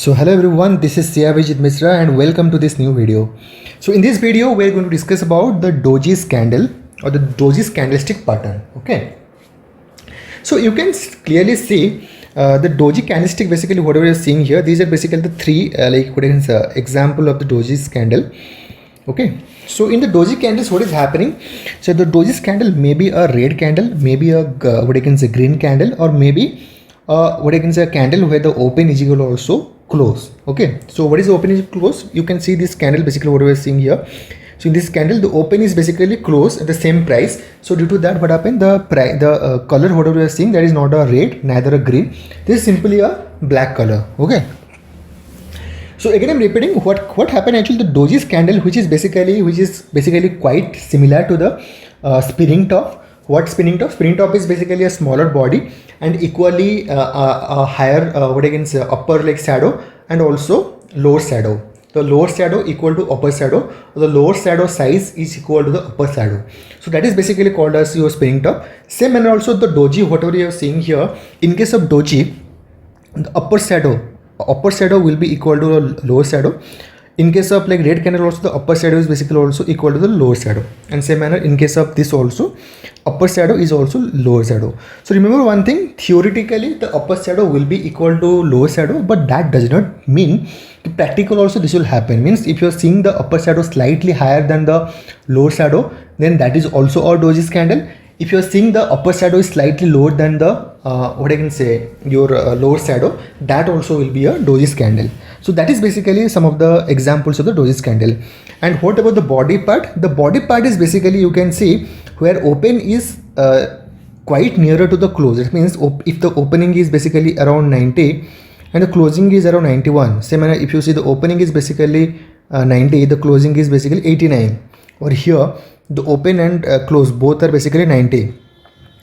So hello everyone, this is Siavijit Misra and welcome to this new video. So in this video we are going to discuss about the Doji's candle or the Doji's candlestick pattern. Okay. So you can clearly see the Doji candlestick. Basically whatever you're seeing here, these are basically the three example of the Doji's candle. Okay, so in the Doji candles what is happening? So the Doji's candle may be a red candle, maybe a green candle, or maybe a candle where the open is equal also close. Okay, so what is open is close? You can see this candle, basically what we are seeing here. So in this candle the open is basically close at the same price. So due to that, what happened, the color whatever we are seeing, that is not a red, neither a green, this is simply a black color. Okay, so again I'm repeating what happened actually. The Doji's candle, which is basically quite similar to the spinning top. What spinning top? Spinning top is basically a smaller body and equally a higher upper like shadow and also lower shadow. The lower shadow equal to upper shadow. The lower shadow size is equal to the upper shadow. So that is basically called as your spinning top. Same and also the Doji, whatever you are seeing here. In case of Doji, the upper shadow will be equal to the lower shadow. In case of like red candle also, the upper shadow is basically also equal to the lower shadow, and same manner in case of this also, upper shadow is also lower shadow. So remember one thing, theoretically the upper shadow will be equal to lower shadow, but that does not mean practical also this will happen. Means if you are seeing the upper shadow slightly higher than the lower shadow, then that is also a Doji's candle. If you are seeing the upper shadow is slightly lower than the lower shadow, that also will be a Doji's candle. So that is basically some of the examples of the Doji's candle. And what about the body part? The body part is basically, you can see where open is quite nearer to the close. It means if the opening is basically around 90 and the closing is around 91, same manner if you see the opening is basically 90, the closing is basically 89, or here the open and close both are basically 90.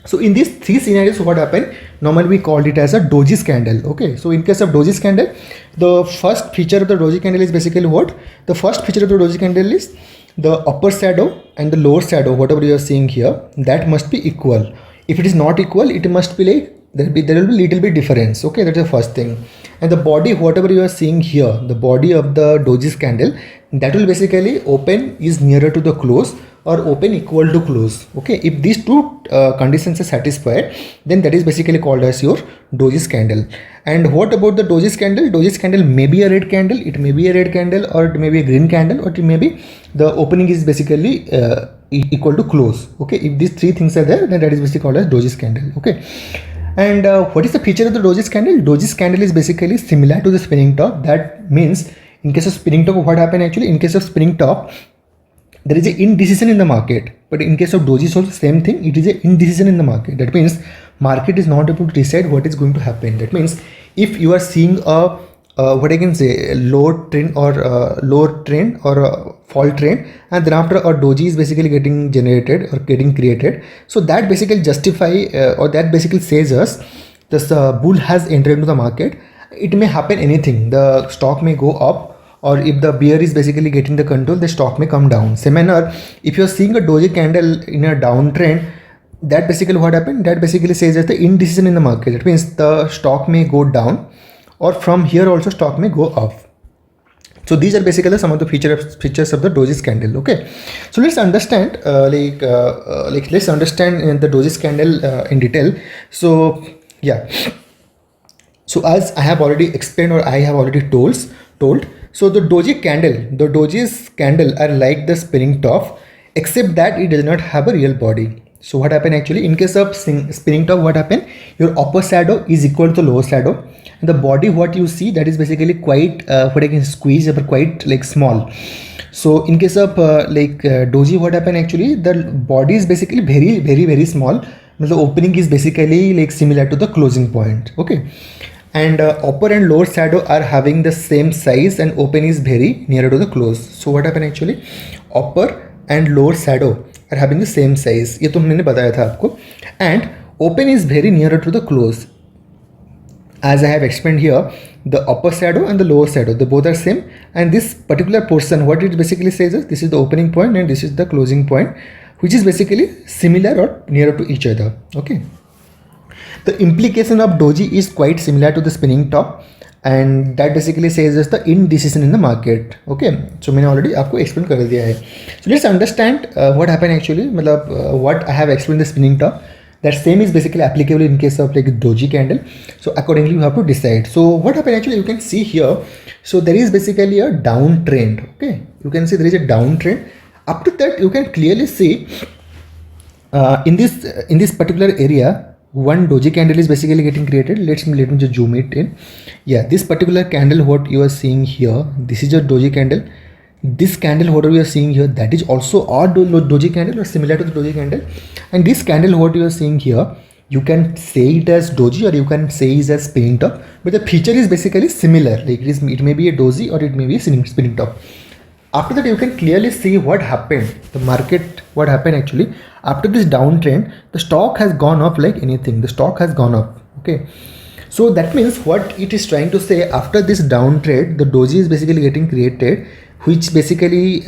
So in these three scenarios, what happened, normally we called it as a Doji's candle. Okay, so in case of Doji's candle, the first feature of the Doji candle is basically what? The first feature of the Doji candle is the upper shadow and the lower shadow, whatever you are seeing here, that must be equal. If it is not equal, it must be like there will be little bit difference. Okay, that's the first thing. And the body, whatever you are seeing here, the body of the Doji's candle, that will basically open is nearer to the close or open equal to close. Okay, if these two conditions are satisfied, then that is basically called as your Doji's candle. And what about the Doji's candle? Doji's candle may be a red candle, it may be a red candle, or it may be a green candle, or it may be the opening is basically equal to close. Okay, if these three things are there, then that is basically called as Doji's candle. Okay, and what is the feature of the Doji's candle? Doji's candle is basically similar to the spinning top. That means in case of spinning top, what happened actually, in case of spinning top, there is an indecision in the market, but in case of Doji also same thing, it is an indecision in the market. That means market is not able to decide what is going to happen. That means if you are seeing a low trend or a fall trend, and then after a Doji is basically getting generated or getting created, so that basically justify or that basically says us this bull has entered into the market. It may happen anything, the stock may go up, or if the bear is basically getting the control, the stock may come down. Same manner, if you are seeing a Doji candle in a downtrend, that basically what happened, that basically says that the indecision in the market. That means the stock may go down, or from here also stock may go up. So these are basically some of the features of the Doji's candle. Okay, so let's understand let's understand the Doji's candle in detail. So yeah, so as I have already explained, or I have already told, so the Doji's candle are like the spinning top, except that it does not have a real body. So what happened actually, in case of spinning top, what happened, your upper shadow is equal to lower shadow, and the body what you see, that is basically quite squeeze, but quite like small. So in case of Doji, what happened actually, the body is basically very small. The opening is basically like similar to the closing point. Okay, and upper and lower shadow are having the same size, and open is very nearer to the close. So what happened actually, upper and lower shadow are having the same size, ये तो हमने बताया था आपको, and open is very nearer to the close. As I have explained here, the upper shadow and the lower shadow, they both are same, and this particular portion, what it basically says is this is the opening point and this is the closing point, which is basically similar or nearer to each other. Okay, the implication of Doji is quite similar to the spinning top, and that basically says us the indecision in the market. Okay, so मैंने already आपको explain कर दिया है. So let's understand what happened actually. मतलब what I have explained the spinning top, that same is basically applicable in case of like doji candle. So accordingly you have to decide. So what happened actually, you can see here, so there is basically a downtrend. Okay, you can see there is a downtrend. Up to that you can clearly see in this particular area one doji candle is basically getting created. Let me just zoom it in. Yeah, this particular candle what you are seeing here, this is a doji candle. This candle what we are seeing here, that is also a doji candle or similar to the doji candle. And this candle what you are seeing here, you can say it as doji or you can say it as spinning top, but the feature is basically similar. Like it may be a doji or it may be a spinning top. After that you can clearly see what happened, the market, what happened actually after this downtrend. The stock has gone up like anything, the stock has gone up. Okay, so that means what it is trying to say, after this downtrend the doji is basically getting created, which basically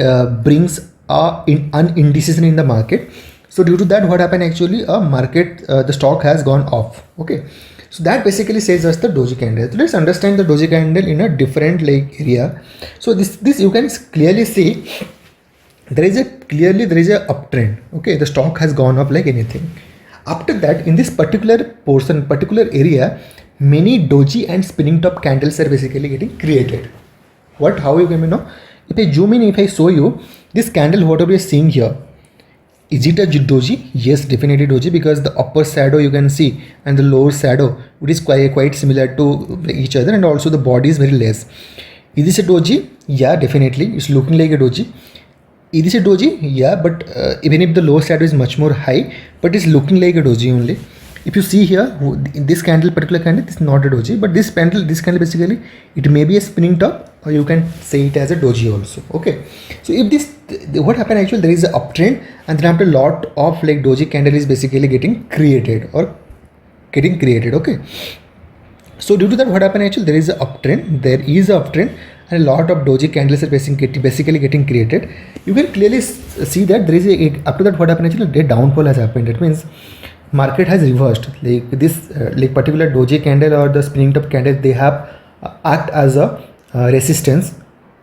brings an indecision in the market. So due to that what happened actually, a market the stock has gone off. Okay, so that basically says us the doji candle. So let's understand the doji candle in a different like area. So this you can clearly see there is a uptrend. Okay, the stock has gone up like anything. After that, in this particular area, many doji and spinning top candles are basically getting created. How you can know? If I zoom in, if I show you this candle, whatever you are seeing here, is it a doji? Yes, definitely doji, because the upper shadow you can see and the lower shadow, it is quite similar to each other, and also the body is very less. Is this a doji? Yeah, definitely, it's looking like a doji. Is this a doji? Yeah, but even if the lower shadow is much more high, but it's looking like a doji only. If you see here, in this particular candle, this is not a doji, but this candle basically, it may be a spinning top, or you can say it as a doji also. Okay, so if this, what happened actually, there is an uptrend, and then after a lot of like doji candle is basically getting created. Okay, so due to that what happened actually, there is an uptrend, and a lot of doji candles are basically getting created. You can clearly see that there is after that what happened actually, the downfall has happened. That means market has reversed. Like this like particular doji candle or the spinning top candle, they have act as a resistance.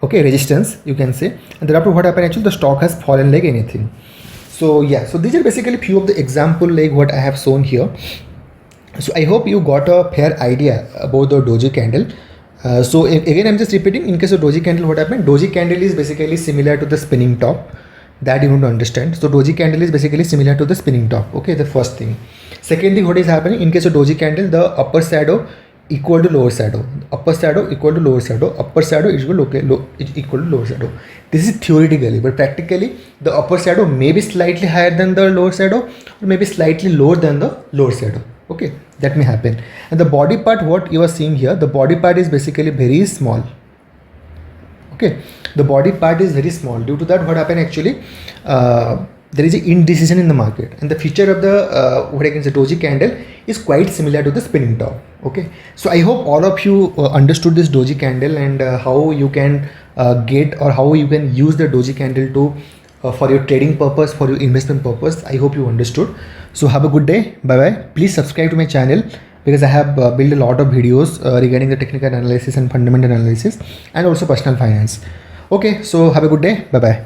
Okay, resistance you can say, and thereafter what happened actually, the stock has fallen like anything. So yeah, so these are basically few of the example like what I have shown here. So I hope you got a fair idea about the doji candle. So again I'm just repeating, in case of doji candle, what happened, doji candle is basically similar to the spinning top, that you need to understand. So doji candle is basically similar to the spinning top. Okay, the first thing. Second thing, what is happening, in case of doji candle, the upper shadow equal to lower shadow, upper shadow equal to lower shadow, upper shadow is equal to lower shadow. This is theoretically, but practically the upper shadow may be slightly higher than the lower shadow, or maybe slightly lower than the lower shadow. Okay, that may happen. And the body part, what you are seeing here, the body part is basically very small. Okay, the body part is very small. Due to that what happened actually, there is an indecision in the market, and the feature of the what I can say, doji candle is quite similar to the spinning top. Okay, so I hope all of you understood this doji candle, and how you can get, or how you can use the doji candle to for your trading purpose, for your investment purpose. I hope you understood. So have a good day. Bye bye. Please subscribe to my channel, because I have built a lot of videos regarding the technical analysis and fundamental analysis, and also personal finance. Okay, so have a good day. Bye bye.